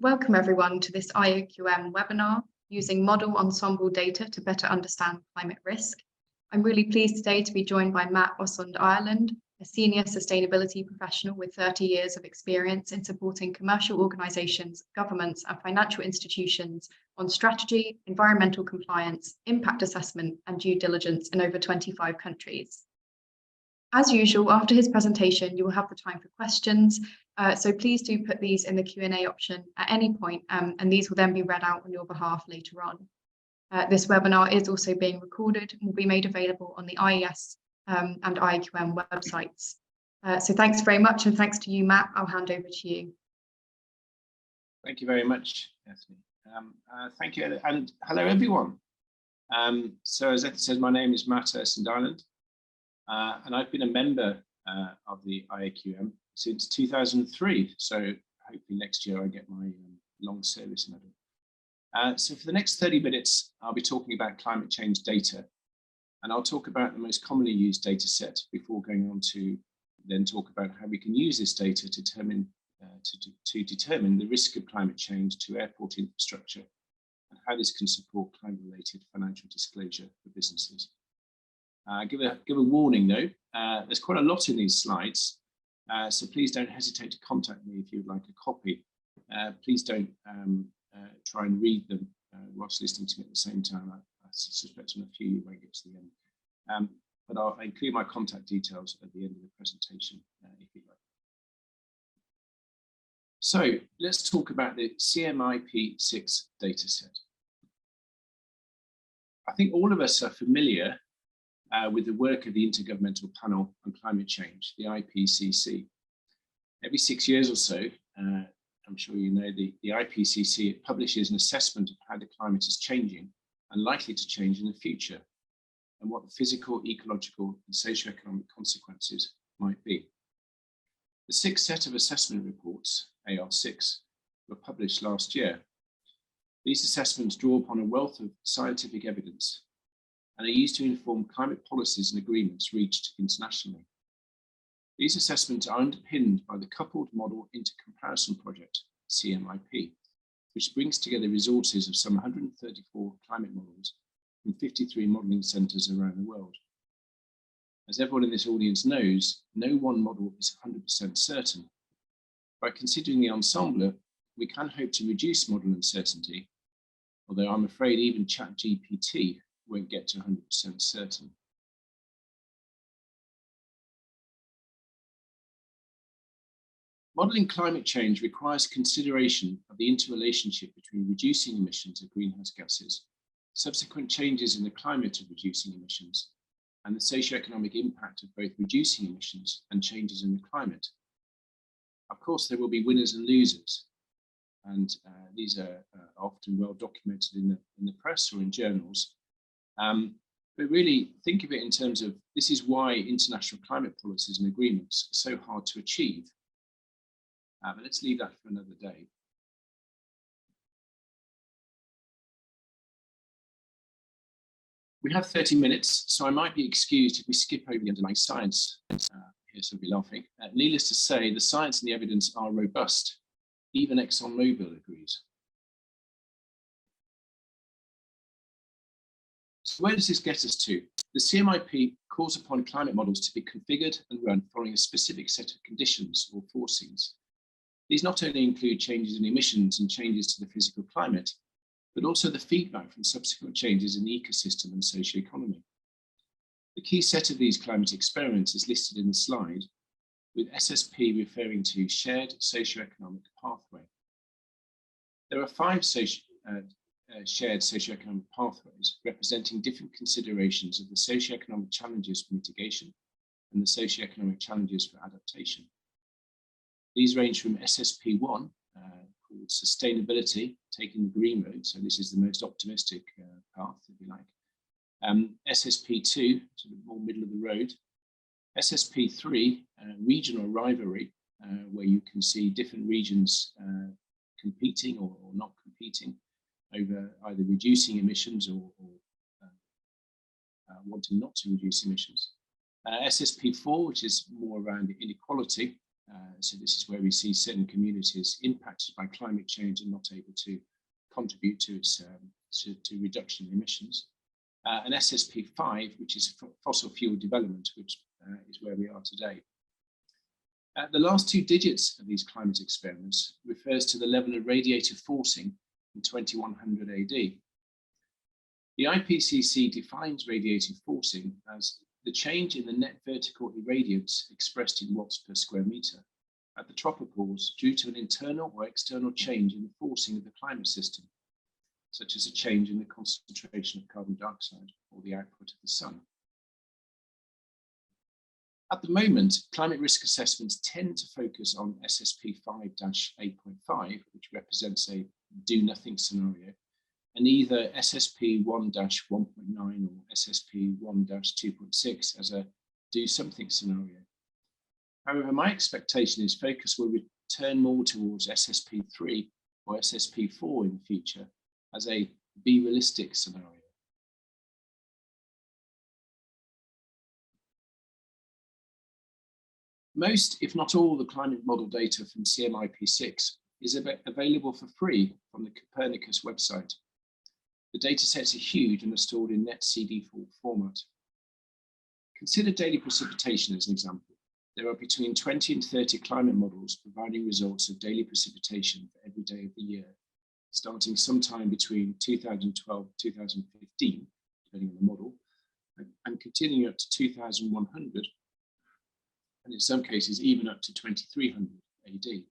Welcome everyone to this IOQM webinar, using model ensemble data to better understand climate risk. I'm really pleased today to be joined by Matt Osund-Ireland, a senior sustainability professional with 30 years of experience in supporting commercial organisations, governments and financial institutions on strategy, environmental compliance, impact assessment and due diligence in over 25 countries. As usual, after his presentation, you will have the time for questions. So please do put these in the Q&A option at any point, and these will then be read out on your behalf later on. This webinar is also being recorded and will be made available on the IES and IOQM websites. So thanks very much, and thanks to you, Matt. I'll hand over to you. Thank you very much, Ethne. Thank you, and hello everyone. So as Ethne said, my name is Matt Osund-Ireland. And I've been a member of the IOQM since 2003, so hopefully next year I get my long service medal. So for the next 30 minutes, I'll be talking about climate change data, and I'll talk about the most commonly used data set before going on to then talk about how we can use this data to determine the risk of climate change to airport infrastructure and how this can support climate-related financial disclosure for businesses. Give a warning though, there's quite a lot in these slides, so please don't hesitate to contact me if you'd like a copy. Please don't try and read them whilst listening to me at the same time. I suspect on a few you won't get to the end. But I'll include my contact details at the end of the presentation if you'd like. So let's talk about the CMIP6 dataset. I think all of us are familiar with the work of the Intergovernmental Panel on Climate Change, the IPCC. Every 6 years or so, I'm sure you know, the IPCC publishes an assessment of how the climate is changing and likely to change in the future, and what the physical, ecological and socio-economic consequences might be. The sixth set of assessment reports, AR6, were published last year. These assessments draw upon a wealth of scientific evidence and are used to inform climate policies and agreements reached internationally. These assessments are underpinned by the Coupled Model Intercomparison Project, CMIP, which brings together resources of some 134 climate models from 53 modelling centres around the world. As everyone in this audience knows, no one model is 100% certain. By considering the ensemble, we can hope to reduce model uncertainty, although I'm afraid even ChatGPT won't get to 100% certain. Modelling climate change requires consideration of the interrelationship between reducing emissions of greenhouse gases, subsequent changes in the climate of reducing emissions, and the socio-economic impact of both reducing emissions and changes in the climate. Of course, there will be winners and losers, and these are often well documented in the press or in journals. But really think of it in terms of, this is why international climate policies and agreements are so hard to achieve. But let's leave that for another day. We have 30 minutes, so I might be excused if we skip over the underlying science. Here, so we'll be laughing. Needless to say, the science and the evidence are robust. Even ExxonMobil agrees. So where does this get us to? The CMIP calls upon climate models to be configured and run following a specific set of conditions or forcings. These not only include changes in emissions and changes to the physical climate, but also the feedback from subsequent changes in the ecosystem and socioeconomy. The key set of these climate experiments is listed in the slide, with SSP referring to Shared Socioeconomic Pathway. There are 5 shared socioeconomic pathways representing different considerations of the socioeconomic challenges for mitigation and the socioeconomic challenges for adaptation. These range from SSP1, called sustainability, taking the green road, so this is the most optimistic path, if you like. SSP2, sort of more middle of the road. SSP3, regional rivalry, where you can see different regions competing or not competing over either reducing emissions or wanting not to reduce emissions. SSP4, which is more around inequality, So this is where we see certain communities impacted by climate change and not able to contribute to its to reduction in emissions. And SSP5, which is fossil fuel development, which is where we are today. The last two digits of these climate experiments refers to the level of radiative forcing in 2100 AD. The IPCC defines radiative forcing as the change in the net vertical irradiance expressed in watts per square meter at the tropopause due to an internal or external change in the forcing of the climate system, such as a change in the concentration of carbon dioxide or the output of the sun. At the moment, climate risk assessments tend to focus on SSP 5-8.5, which represents a do nothing scenario, and either SSP 1-1.9 or SSP 1-2.6 as a do something scenario. However, my expectation is focus will return more towards SSP 3 or SSP 4 in the future as a be realistic scenario. Most, if not all, the climate model data from CMIP6 is available for free from the Copernicus website. The data sets are huge and are stored in NetCD format. Consider daily precipitation as an example. There are between 20 and 30 climate models providing results of daily precipitation for every day of the year, starting sometime between 2012 and 2015, depending on the model, and continuing up to 2100, and in some cases even up to 2300 AD.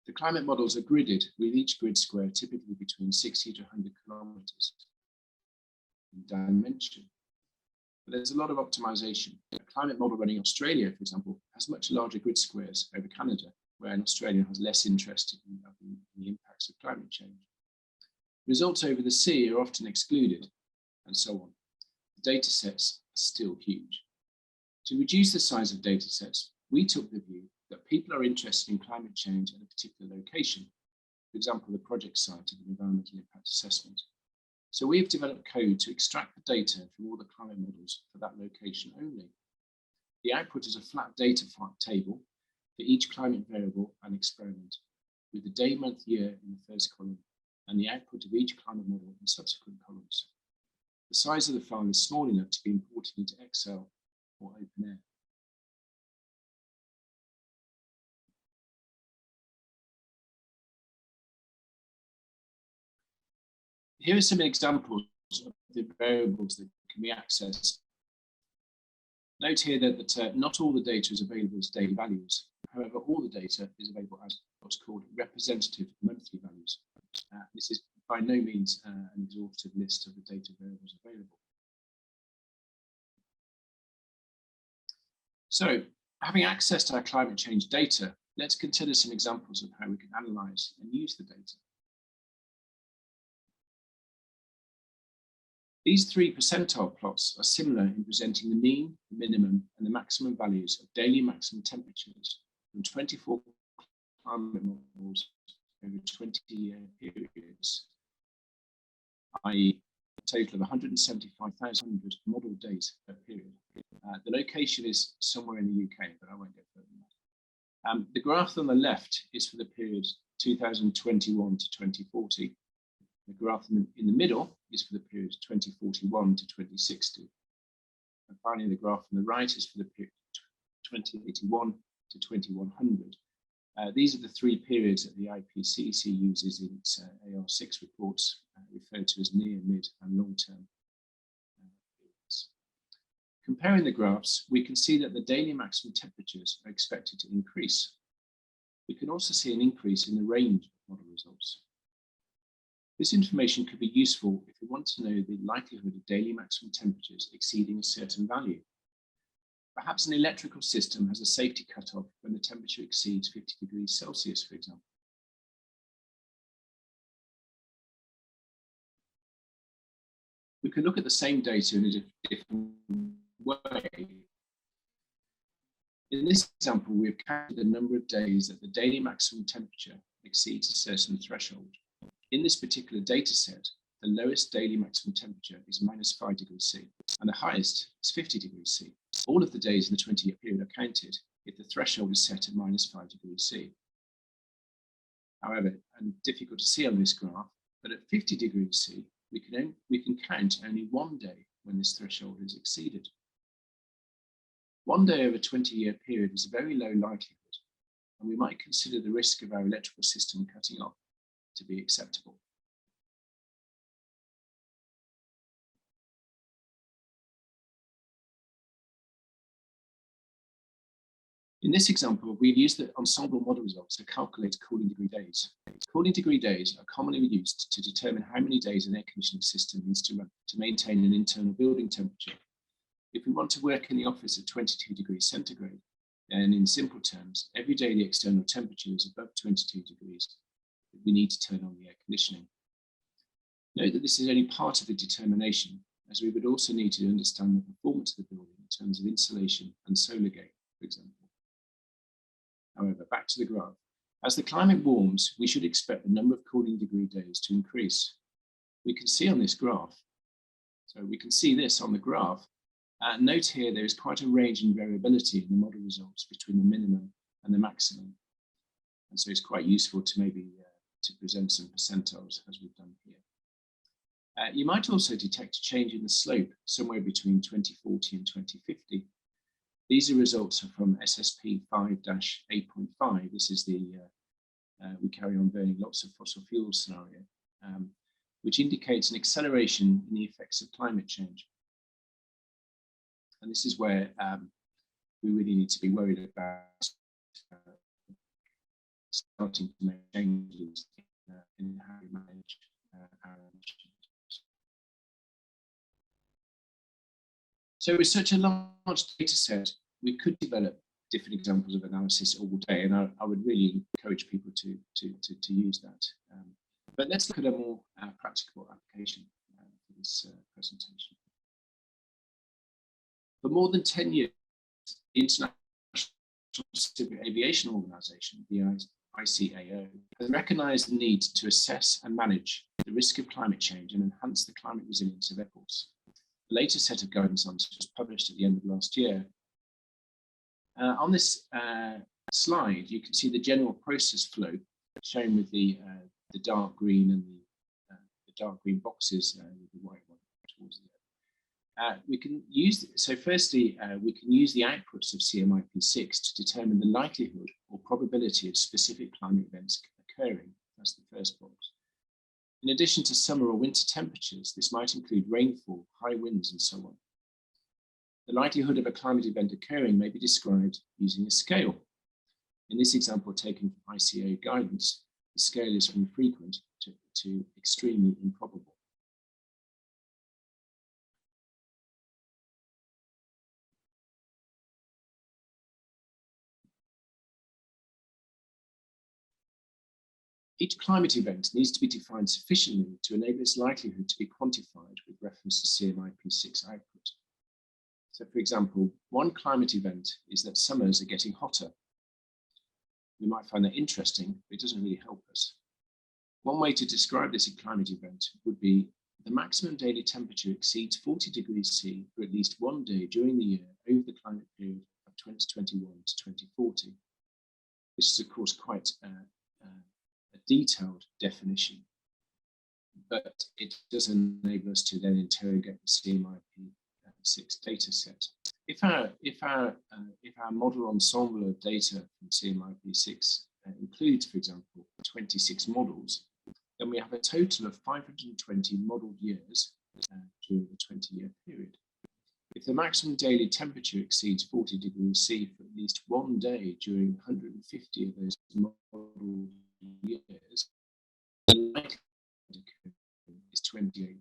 The climate models are gridded, with each grid square typically between 60 to 100 kilometers in dimension. But there's a lot of optimization. A climate model running Australia, for example, has much larger grid squares over Canada, where Australia has less interest in the impacts of climate change. Results over the sea are often excluded, and so on. The data sets are still huge. To reduce the size of data sets, we took the view that people are interested in climate change at a particular location, for example, the project site of an environmental impact assessment. So we have developed code to extract the data from all the climate models for that location only. The output is a flat data table for each climate variable and experiment, with the day, month, year in the first column, and the output of each climate model in subsequent columns. The size of the file is small enough to be imported into Excel or OpenAir. Here are some examples of the variables that can be accessed. Note here that not all the data is available as daily values. However, all the data is available as what's called representative monthly values. This is by no means an exhaustive list of the data variables available. So, having access to our climate change data, let's consider some examples of how we can analyze and use the data. These three percentile plots are similar in presenting the mean, the minimum, and the maximum values of daily maximum temperatures from 24 climate models over 20-year periods, i.e. a total of 175,000 model days per period. The location is somewhere in the UK, but I won't go further than that. The graph on the left is for the period 2021 to 2040. The graph in the middle is for the period 2041 to 2060. And finally, the graph on the right is for the period 2081 to 2100. These are the three periods that the IPCC uses in its AR6 reports, referred to as near, mid, and long-term periods. Comparing the graphs, we can see that the daily maximum temperatures are expected to increase. We can also see an increase in the range of model results. This information could be useful if we want to know the likelihood of daily maximum temperatures exceeding a certain value. Perhaps an electrical system has a safety cutoff when the temperature exceeds 50 degrees Celsius, for example. We can look at the same data in a different way. In this example, we have counted the number of days that the daily maximum temperature exceeds a certain threshold. In this particular data set, the lowest daily maximum temperature is -5 degrees C, and the highest is 50 degrees C. All of the days in the 20-year period are counted, if the threshold is set at -5 degrees C. However, and difficult to see on this graph, but at 50 degrees C, we can count only 1 day when this threshold is exceeded. 1 day over a 20-year period is a very low likelihood, and we might consider the risk of our electrical system cutting off to be acceptable. In this example, we've used the ensemble model results to calculate cooling degree days. Cooling degree days are commonly used to determine how many days an air conditioning system needs to run to maintain an internal building temperature. If we want to work in the office at 22 degrees centigrade, then in simple terms, every day the external temperature is above 22 degrees, we need to turn on the air conditioning. Note that this is only part of the determination, as we would also need to understand the performance of the building in terms of insulation and solar gain, for example. However, back to the graph. As the climate warms, we should expect the number of cooling degree days to increase. We can see on this graph, so we can see this on the graph. Note here there is quite a range in variability in the model results between the minimum and the maximum. And so it's quite useful to maybe to present some percentiles as we've done here. You might also detect a change in the slope somewhere between 2040 and 2050. These are results from SSP 5-8.5. This is the we carry on burning lots of fossil fuels scenario, which indicates an acceleration in the effects of climate change. And this is where we really need to be worried about starting to make changes in how we manage our emissions. So with such a large data set, we could develop different examples of analysis all day, and I would really encourage people to use that. But let's look at a more practical application for this presentation. For more than 10 years, the International Civil Aviation Organization, the ICAO, has recognized the need to assess and manage the risk of climate change and enhance the climate resilience of airports. The latest set of guidance on this was published at the end of last year. On this slide, you can see the general process flow shown with the dark green and the dark green boxes with the white one towards the end. We can use, so firstly, we can use the outputs of CMIP6 to determine the likelihood or probability of specific climate events occurring. That's the first box. In addition to summer or winter temperatures, this might include rainfall, high winds, and so on. The likelihood of a climate event occurring may be described using a scale. In this example taken from ICAO guidance, the scale is from frequent to extremely improbable. Each climate event needs to be defined sufficiently to enable its likelihood to be quantified with reference to CMIP6 output. So for example, one climate event is that summers are getting hotter. We might find that interesting, but it doesn't really help us. One way to describe this climate event would be the maximum daily temperature exceeds 40 degrees C for at least 1 day during the year over the climate period of 2021 to 2040. This is of course quite a detailed definition, but it does enable us to then interrogate the CMIP6 data set. If our model ensemble of data from CMIP6 includes, for example, 26 models, then we have a total of 520 modelled years during the 20-year period. If the maximum daily temperature exceeds 40 degrees C for at least 1 day during 150 of those modelled years, the likelihood is 28.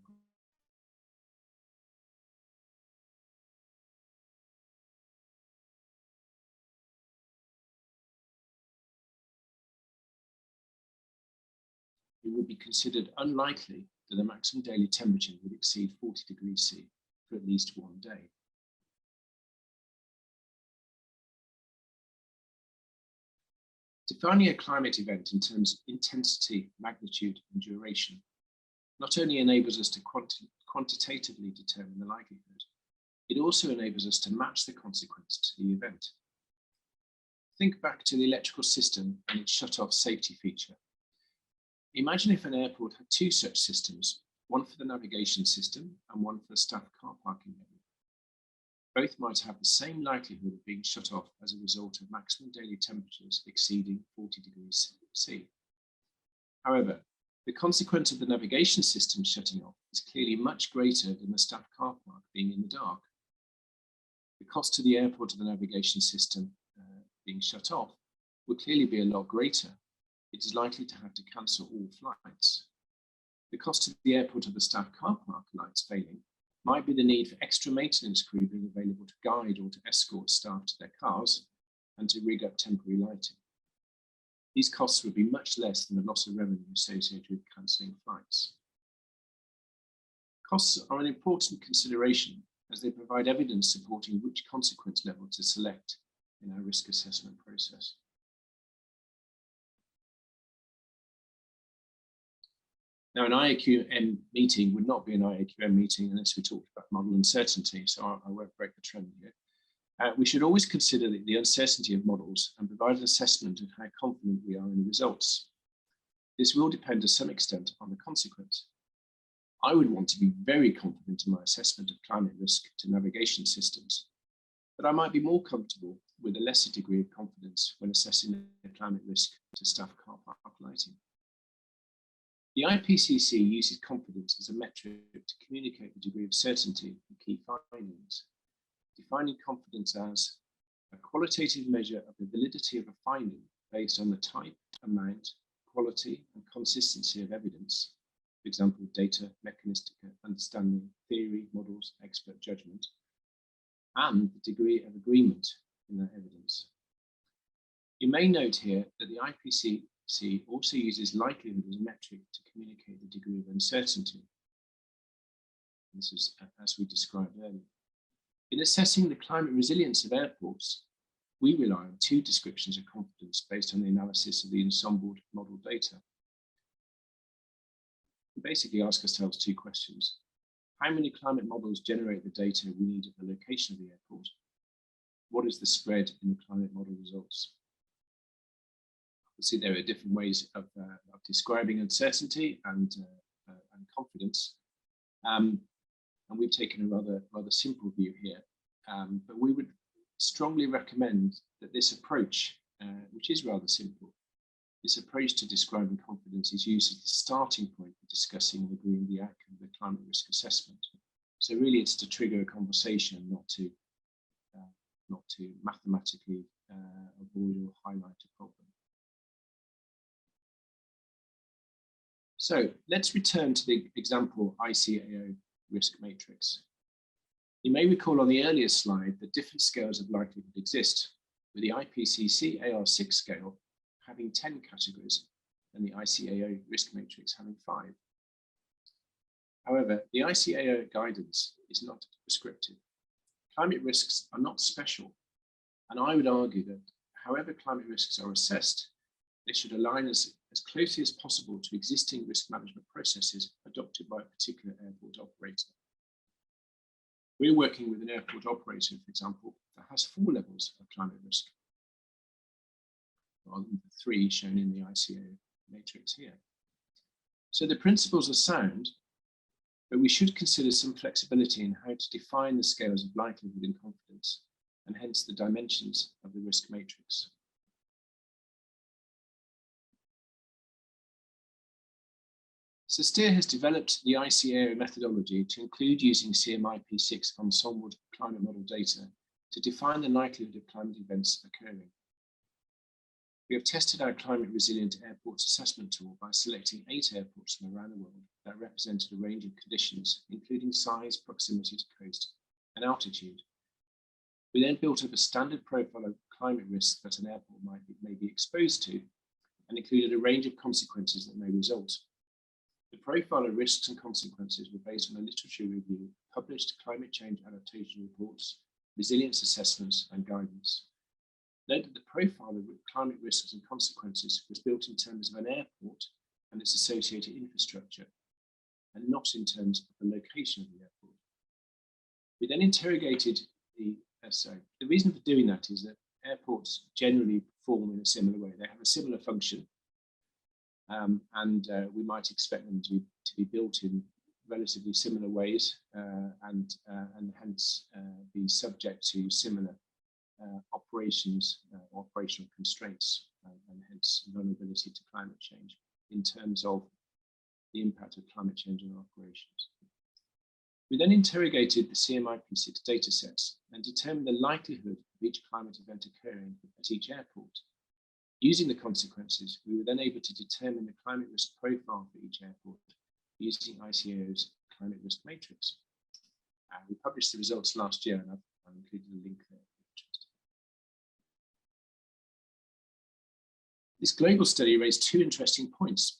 It would be considered unlikely that the maximum daily temperature would exceed 40 degrees C for at least 1 day. Defining a climate event in terms of intensity, magnitude, and duration not only enables us to quantitatively determine the likelihood, it also enables us to match the consequence to the event. think back to the electrical system and its shut-off safety feature. Imagine if an airport had two such systems, one for the navigation system and one for the staff car parking area. Both might have the same likelihood of being shut off as a result of maximum daily temperatures exceeding 40 degrees C. However, the consequence of the navigation system shutting off is clearly much greater than the staff car park being in the dark. The cost to the airport of the navigation system being shut off will clearly be a lot greater. It is likely to have to cancel all flights. The cost to the airport of the staff car park lights failing might be the need for extra maintenance crew being available to guide or to escort staff to their cars and to rig up temporary lighting. These costs would be much less than the loss of revenue associated with cancelling flights. Costs are an important consideration as they provide evidence supporting which consequence level to select in our risk assessment process. Now, an IAQM meeting would not be an IAQM meeting unless we talked about model uncertainty, so I won't break the trend here. We should always consider the uncertainty of models and provide an assessment of how confident we are in the results. This will depend to some extent on the consequence. I would want to be very confident in my assessment of climate risk to navigation systems, but I might be more comfortable with a lesser degree of confidence when assessing the climate risk to staff car park lighting. The IPCC uses confidence as a metric to communicate the degree of certainty in key findings, defining confidence as a qualitative measure of the validity of a finding based on the type, amount, quality, and consistency of evidence, for example, data, mechanistic understanding, theory, models, expert judgment, and the degree of agreement in that evidence. You may note here that the IPCC also uses likelihood as a metric to communicate the degree of uncertainty. This is as we described earlier. In assessing the climate resilience of airports, we rely on two descriptions of confidence based on the analysis of the ensembled model data. We basically ask ourselves two questions. How many climate models generate the data we need at the location of the airport? What is the spread in the climate model results? Obviously, there are different ways of describing uncertainty and confidence. And we've taken a rather simple view here, but we would strongly recommend that this approach, which is rather simple, this approach to describing confidence is used as the starting point for discussing and agreeing the outcome of the climate risk assessment. So really it's to trigger a conversation, not to mathematically avoid or highlight a problem. So let's return to the example ICAO risk matrix. You may recall on the earlier slide that different scales of likelihood exist, with the IPCC AR6 scale having 10 categories and the ICAO risk matrix having 5. However, the ICAO guidance is not prescriptive. Climate risks are not special, and I would argue that however climate risks are assessed, they should align as closely as possible to existing risk management processes adopted by a particular airport operator. We're working with an airport operator, for example, that has 4 levels of climate risk, rather than the 3 shown in the ICAO matrix here. So the principles are sound, but we should consider some flexibility in how to define the scales of likelihood and confidence, and hence the dimensions of the risk matrix. So Steer has developed the ICAO methodology to include using CMIP6 ensemble climate model data to define the likelihood of climate events occurring. We have tested our climate resilient airports assessment tool by selecting 8 airports from around the world that represented a range of conditions, including size, proximity to coast, and altitude. We then built up a standard profile of climate risks that an airport may be exposed to, and included a range of consequences that may result. The profile of risks and consequences were based on a literature review, published climate change adaptation reports, resilience assessments, and guidance. Note that the profile of climate risks and consequences was built in terms of an airport and its associated infrastructure, and not in terms of the location of the airport. We then interrogated the reason for doing that is that airports generally perform in a similar way. They have a similar function, and we might expect them to be built in relatively similar ways, and hence be subject to similar operations, operational constraints, and hence vulnerability to climate change in terms of the impact of climate change on operations. We then interrogated the CMIP6 datasets and determined the likelihood of each climate event occurring at each airport. Using the consequences, we were then able to determine the climate risk profile for each airport using ICAO's climate risk matrix. We published the results last year, and I've included a link there. This global study raised two interesting points.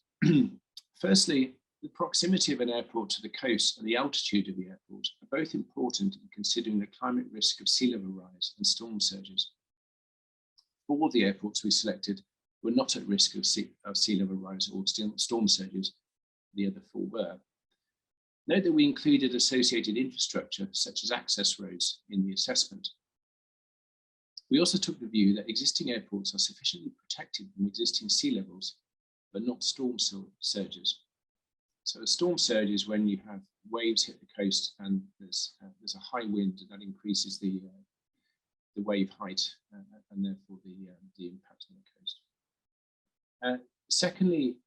Firstly, the proximity of an airport to the coast and the altitude of the airport are both important in considering the climate risk of sea level rise and storm surges. 4 of the airports we selected were not at risk of sea level rise or storm surges. The other 4 were. Note that we included associated infrastructure such as access roads in the assessment. We also took the view that existing airports are sufficiently protected from existing sea levels, but not storm surges. So a storm surge is when you have waves hit the coast and there's a high wind that increases the wave height and therefore the impact on the coast. Secondly,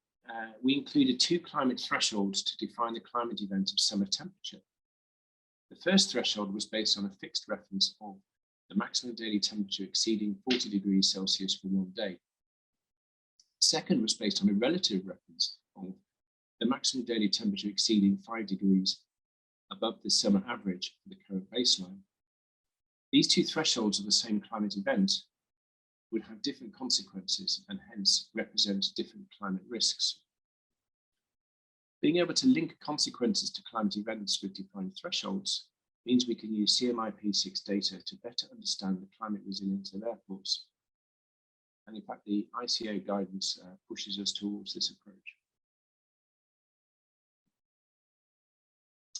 we included 2 climate thresholds to define the climate event of summer temperature. The first threshold was based on a fixed reference of the maximum daily temperature exceeding 40 degrees Celsius for one day. Second was based on a relative reference of the maximum daily temperature exceeding 5 degrees above the summer average for the current baseline. These 2 thresholds of the same climate event would have different consequences and hence represent different climate risks. Being able to link consequences to climate events with defined thresholds means we can use CMIP6 data to better understand the climate resilience of airports. And in fact, the ICAO guidance pushes us towards this approach.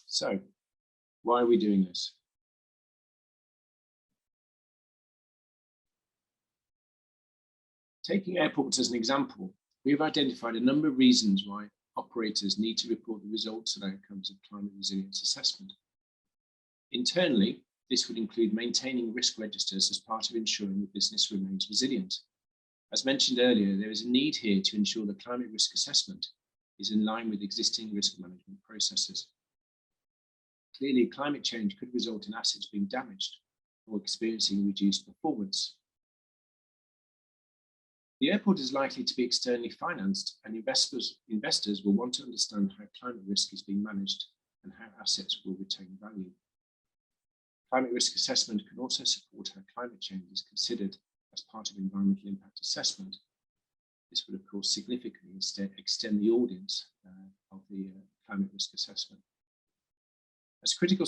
So, why are we doing this? Taking airports as an example, we have identified a number of reasons why operators need to report the results and outcomes of climate resilience assessment. Internally, this would include maintaining risk registers as part of ensuring the business remains resilient. As mentioned earlier, there is a need here to ensure the climate risk assessment is in line with existing risk management processes. Clearly, climate change could result in assets being damaged or experiencing reduced performance. The airport is likely to be externally financed, and investors will want to understand how climate risk is being managed and how assets will retain value. Climate risk assessment can also support how climate change is considered as part of environmental impact assessment. This would, of course, significantly extend the audience of the climate risk assessment. As critical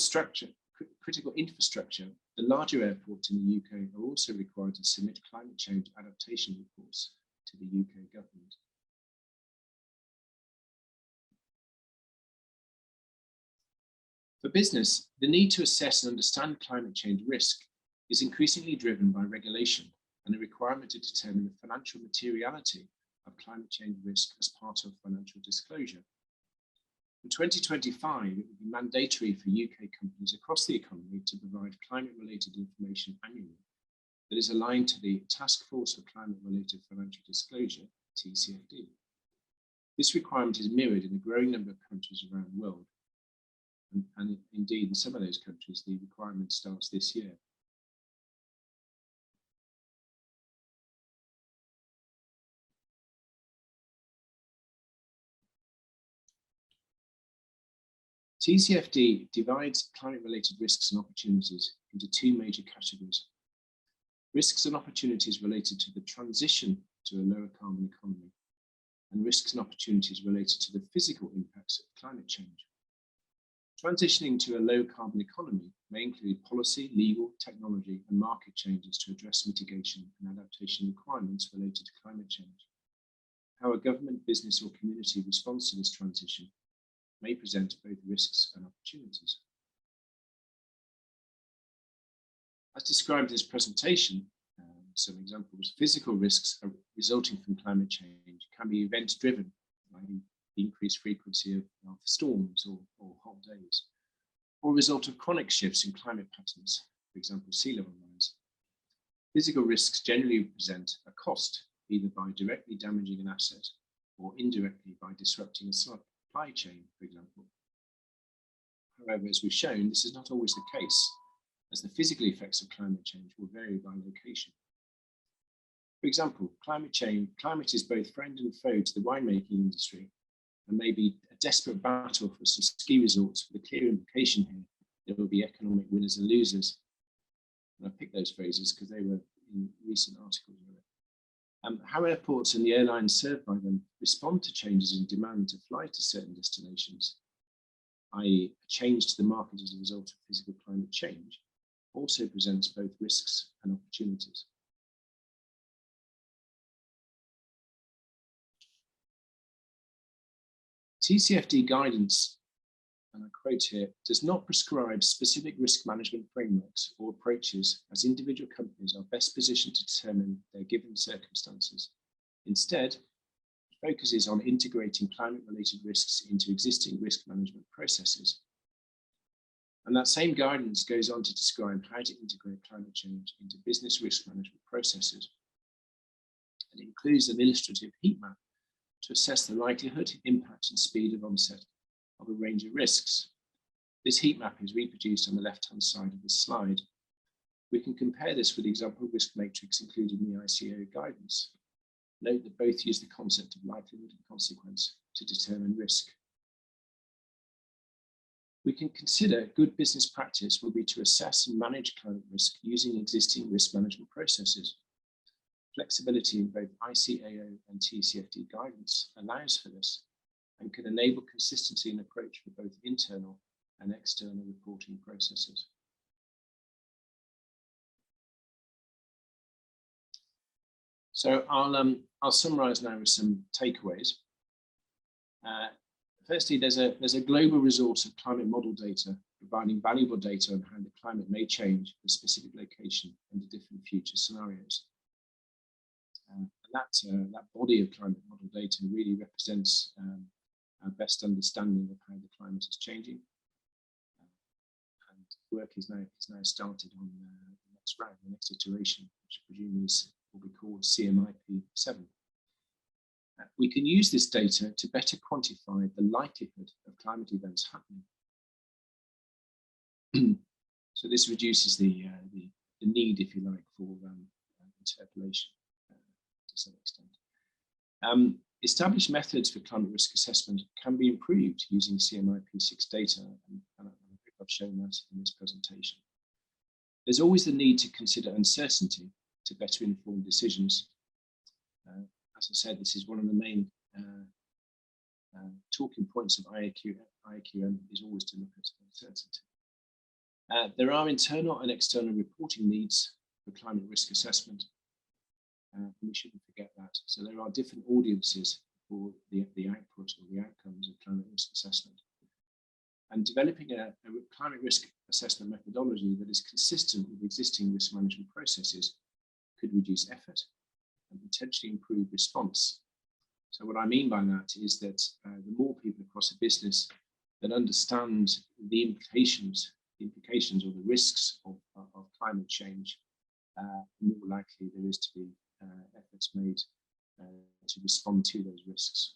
infrastructure, the larger airports in the UK are also required to submit climate change adaptation reports to the UK government. For business, the need to assess and understand climate change risk is increasingly driven by regulation and a requirement to determine the financial materiality of climate change risk as part of financial disclosure. In 2025, it will be mandatory for UK companies across the economy to provide climate-related information annually that is aligned to the Task Force for Climate-Related Financial Disclosure, TCFD. This requirement is mirrored in a growing number of countries around the world. And indeed, in some of those countries, the requirement starts this year. TCFD divides climate-related risks and opportunities into 2 major categories. Risks and opportunities related to the transition to a lower carbon economy, and risks and opportunities related to the physical impacts of climate change. Transitioning to a low carbon economy may include policy, legal, technology, and market changes to address mitigation and adaptation requirements related to climate change. How a government, business, or community responds to this transition may present both risks and opportunities. As described in this presentation, some examples. Physical risks resulting from climate change can be event-driven, like the increased frequency of storms or hot days, or a result of chronic shifts in climate patterns, for example, sea level rise. Physical risks generally present a cost, either by directly damaging an asset or indirectly by disrupting a supply chain, for example. However, as we've shown, this is not always the case, as the physical effects of climate change will vary by location. For example, climate is both friend and foe to the winemaking industry, and may be a desperate battle for some ski resorts with a clear implication here. There will be economic winners and losers. And I picked those phrases because they were in recent articles. How airports and the airlines served by them respond to changes in demand to fly to certain destinations, i.e. a change to the market as a result of physical climate change, also presents both risks and opportunities. TCFD guidance, and I quote here, does not prescribe specific risk management frameworks or approaches, as individual companies are best positioned to determine their given circumstances. Instead, it focuses on integrating climate-related risks into existing risk management processes. And that same guidance goes on to describe how to integrate climate change into business risk management processes. It includes an illustrative heat map to assess the likelihood, impact, and speed of onset of a range of risks. This heat map is reproduced on the left-hand side of the slide. We can compare this with the example risk matrix included in the ICAO guidance. Note that both use the concept of likelihood and consequence to determine risk. We can consider good business practice will be to assess and manage climate risk using existing risk management processes. Flexibility in both ICAO and TCFD guidance allows for this and can enable consistency in approach for both internal and external reporting processes. So I'll summarize now with some takeaways. Firstly, there's a global resource of climate model data providing valuable data on how the climate may change at a specific location under different future scenarios. And that body of climate model data really represents our best understanding of how the climate is changing. And work is now started on the next round, the next iteration, which presumably will be called CMIP7. We can use this data to better quantify the likelihood of climate events happening. So this reduces the need, if you like, for interpolation to some extent. Established methods for climate risk assessment can be improved using CMIP6 data, and I think I've shown that in this presentation. There's always the need to consider uncertainty to better inform decisions. As I said, this is one of the main talking points of IAQM is always to look at uncertainty. There are internal and external reporting needs for climate risk assessment. We shouldn't forget that. So there are different audiences for the output or the outcomes of climate risk assessment. And developing a climate risk assessment methodology that is consistent with existing risk management processes could reduce effort and potentially improve response. So what I mean by that is that the more people across a business that understand the implications or the risks of climate change, the more likely there is to be efforts made to respond to those risks.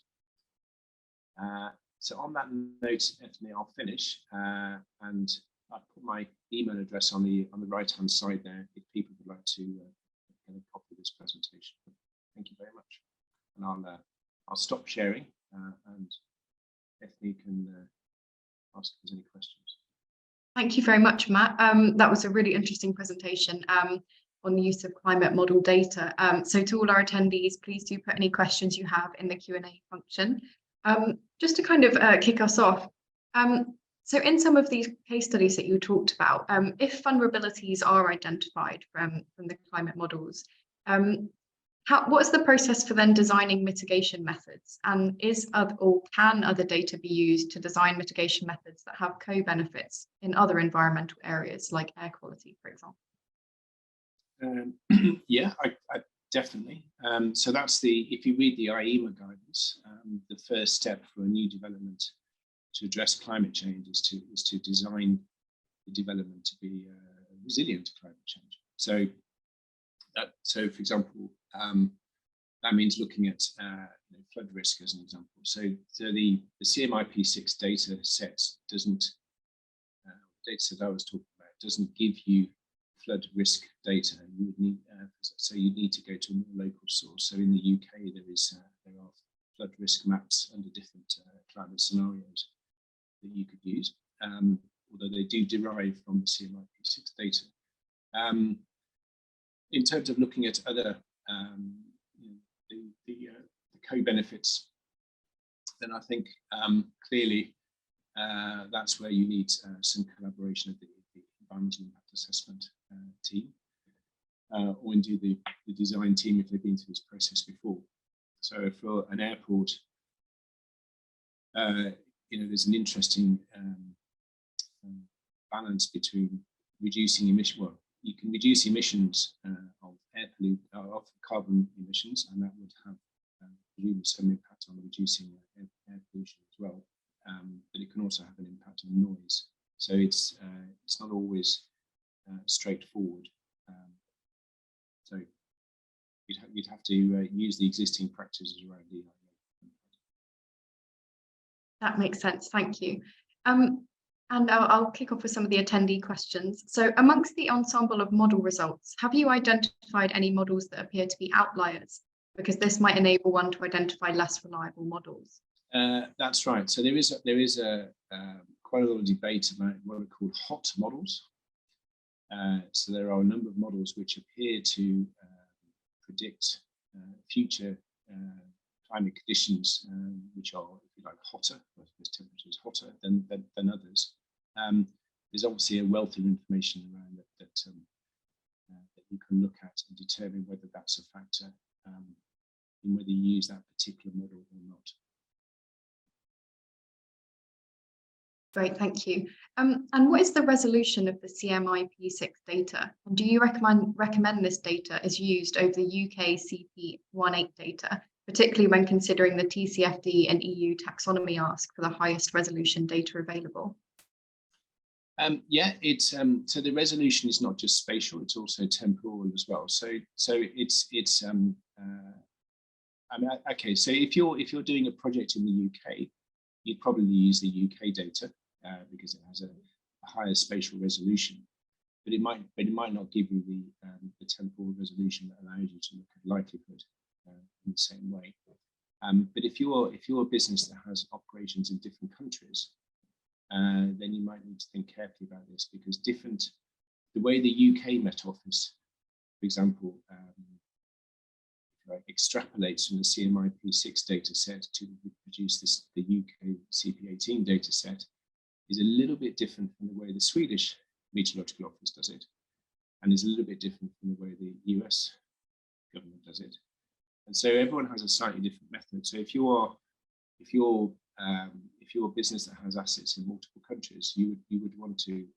So on that note, Anthony, I'll finish, and I'll put my email address on the right-hand side there if people would like to get a copy of this presentation. Thank you very much, and I'll stop sharing, and Anthony can ask if there's any questions. Thank you very much, Matt. That was a really interesting presentation on the use of climate model data. So to all our attendees, please do put any questions you have in the Q&A function. Just to kind of kick us off, so in some of these case studies that you talked about, if vulnerabilities are identified from the climate models, what's the process for then designing mitigation methods? And can other data be used to design mitigation methods that have co-benefits in other environmental areas like air quality, for example? Yeah, I definitely. So that's if you read the IEMA guidance, the first step for a new development to address climate change is to design the development to be resilient to climate change. So for example, that means looking at flood risk as an example. So the CMIP6 data set doesn't, data set I was talking about doesn't give you flood risk data. You would need, so you need to go to a more local source. So in the UK, there are flood risk maps under different climate scenarios that you could use, although they do derive from the CMIP6 data. In terms of looking at other the co-benefits, then I think clearly that's where you need some collaboration of the environmental impact assessment team, or indeed the design team if they've been through this process before. So for an airport, there's an interesting balance between reducing emission. Well, you can reduce emissions of of carbon emissions, and that would have presumably some impact on reducing air pollution as well. But it can also have an impact on noise. So it's not always straightforward. So you'd have to use the existing practices around EIA. That makes sense. Thank you. And I'll kick off with some of the attendee questions. So amongst the ensemble of model results, have you identified any models that appear to be outliers? Because this might enable one to identify less reliable models. That's right. So there is quite a lot of debate about what are called hot models. So there are a number of models which appear to predict future climate conditions which are, if you like, hotter, as temperatures hotter than others. There's obviously a wealth of information around that you can look at and determine whether that's a factor in whether you use that particular model or not. Great, thank you. And what is the resolution of the CMIP6 data? And do you recommend this data is used over the UK CP18 data, particularly when considering the TCFD and EU taxonomy ask for the highest resolution data available? Yeah, it's so the resolution is not just spatial; it's also temporal as well. So it's I mean, okay. So if you're doing a project in the UK, you'd probably use the UK data because it has a higher spatial resolution. But it might not give you the temporal resolution that allows you to look at likelihood in the same way. But if you're a business that has operations in different countries, then you might need to think carefully about this, because the way the UK Met Office, for example, extrapolates from the CMIP6 data set to produce the UK CP18 data set is a little bit different from the way the Swedish Meteorological Office does it, and is a little bit different from the way the US government does it. And so everyone has a slightly different method. So if you're a business that has assets in multiple countries, you would want to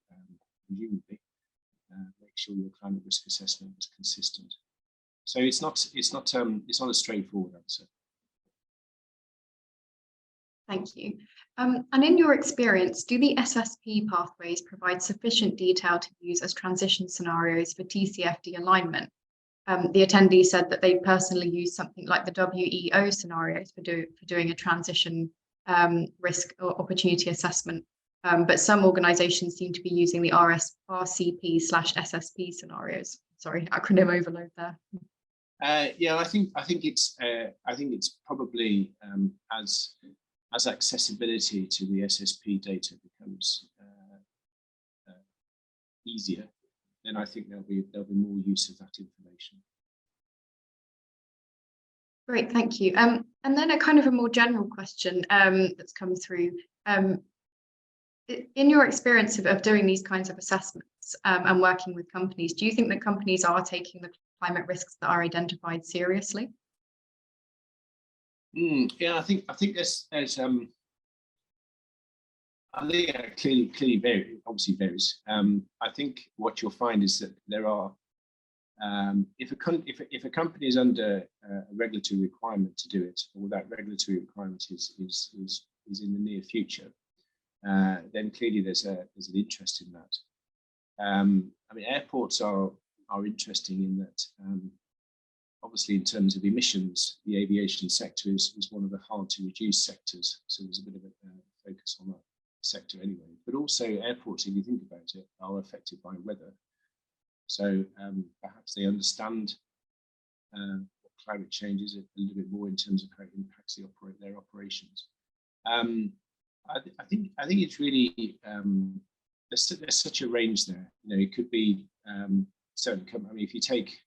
presumably make sure your climate risk assessment is consistent. So it's not a straightforward answer. Thank you. And in your experience, do the SSP pathways provide sufficient detail to use as transition scenarios for TCFD alignment? The attendee said that they personally use something like the WEO scenarios for doing a transition risk or opportunity assessment, but some organizations seem to be using the RCP/SSP scenarios. Sorry, acronym overload there. Yeah, I think it's probably as accessibility to the SSP data becomes easier, then I think there'll be more use of that information. Great, thank you. And then a kind of a more general question that's come through. In your experience of doing these kinds of assessments and working with companies, do you think that companies are taking the climate risks that are identified seriously? Yeah, I think there's I think it clearly obviously varies. I think what you'll find is that there are if a company is under a regulatory requirement to do it, or that regulatory requirement is in the near future, then clearly there's an interest in that. I mean, airports are interesting in that, obviously in terms of emissions, the aviation sector is one of the hard to reduce sectors. So there's a bit of a focus on that sector anyway. But also airports, if you think about it, are affected by weather. So perhaps they understand what climate change is a little bit more in terms of how it impacts their operations. I think it's really there's such a range there. You know, it could be certain companies. I mean, if you take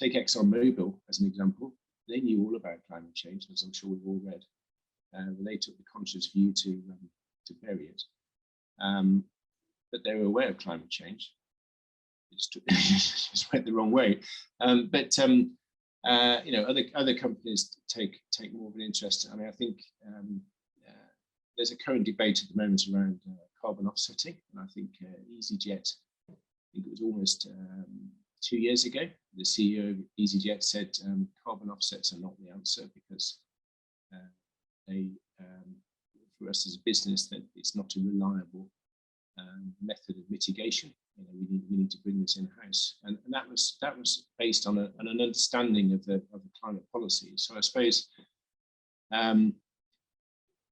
ExxonMobil as an example, they knew all about climate change, as I'm sure we've all read. They took the conscious view to bury it, but they were aware of climate change. It just went the wrong way. You know, other companies take more of an interest. I mean, I think there's a current debate at the moment around carbon offsetting, and I think EasyJet, I think it was almost 2 years ago, the CEO of EasyJet said carbon offsets are not the answer because for us as a business, that it's not a reliable method of mitigation. You know, we need to bring this in house, and that was based on an understanding of the climate policy. So I suppose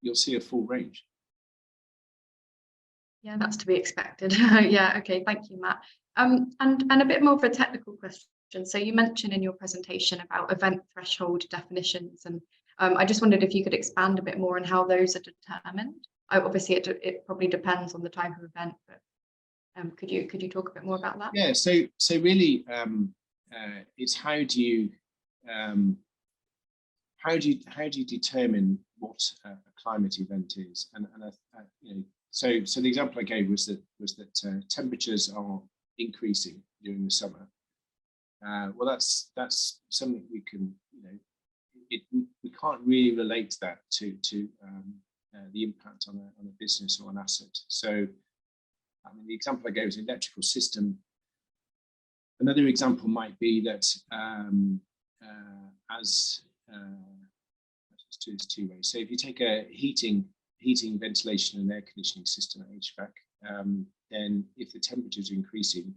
you'll see a full range. Yeah, that's to be expected. Yeah, okay, thank you, Matt. And a bit more of a technical question. So you mentioned in your presentation about event threshold definitions, and I just wondered if you could expand a bit more on how those are determined. Obviously, it probably depends on the type of event, but could you talk a bit more about that? Yeah. So really, it's how do you determine what a climate event is, and you know, so the example I gave was that temperatures are increasing during the summer. Well, that's something we can, you know, we can't really relate that to the impact on a business or an asset. So, I mean, the example I gave is an electrical system. Another example might be that there's two ways. So if you take a heating, ventilation and air conditioning system, HVAC, then if the temperature is increasing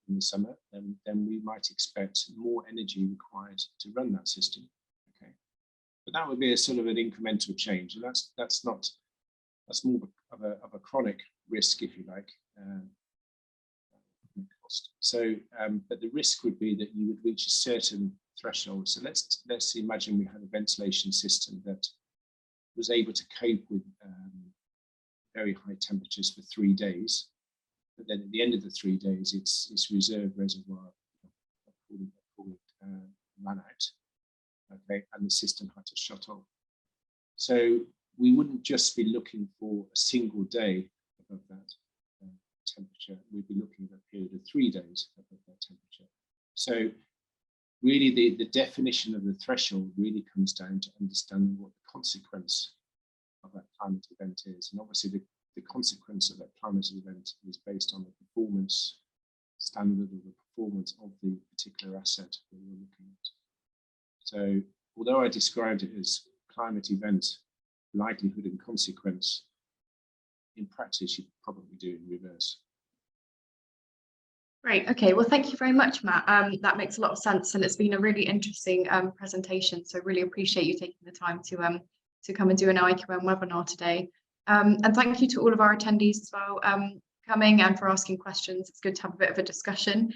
in the summer, then we might expect more energy required to run that system. Okay, but that would be a sort of an incremental change, and that's more of a chronic risk, if you like, cost. So, but the risk would be that you would reach a certain threshold. So let's imagine we had a ventilation system that was able to cope with very high temperatures for 3 days, but then at the end of the 3 days, its reserve reservoir ran out. Okay, and the system had to shut off. So we wouldn't just be looking for a single day above that temperature. We'd be looking at a period of 3 days above that temperature. So really, the definition of the threshold really comes down to understanding what the consequence of that climate event is. And obviously, the consequence of that climate event is based on the performance standard or the performance of the particular asset that we're looking at. So although I described it as climate event, likelihood and consequence, in practice, you could probably do it in reverse. Great. Okay. Well, thank you very much, Matt. That makes a lot of sense, and it's been a really interesting presentation. So really appreciate you taking the time to come and do an IQM webinar today. And thank you to all of our attendees as well, coming and for asking questions. It's good to have a bit of a discussion.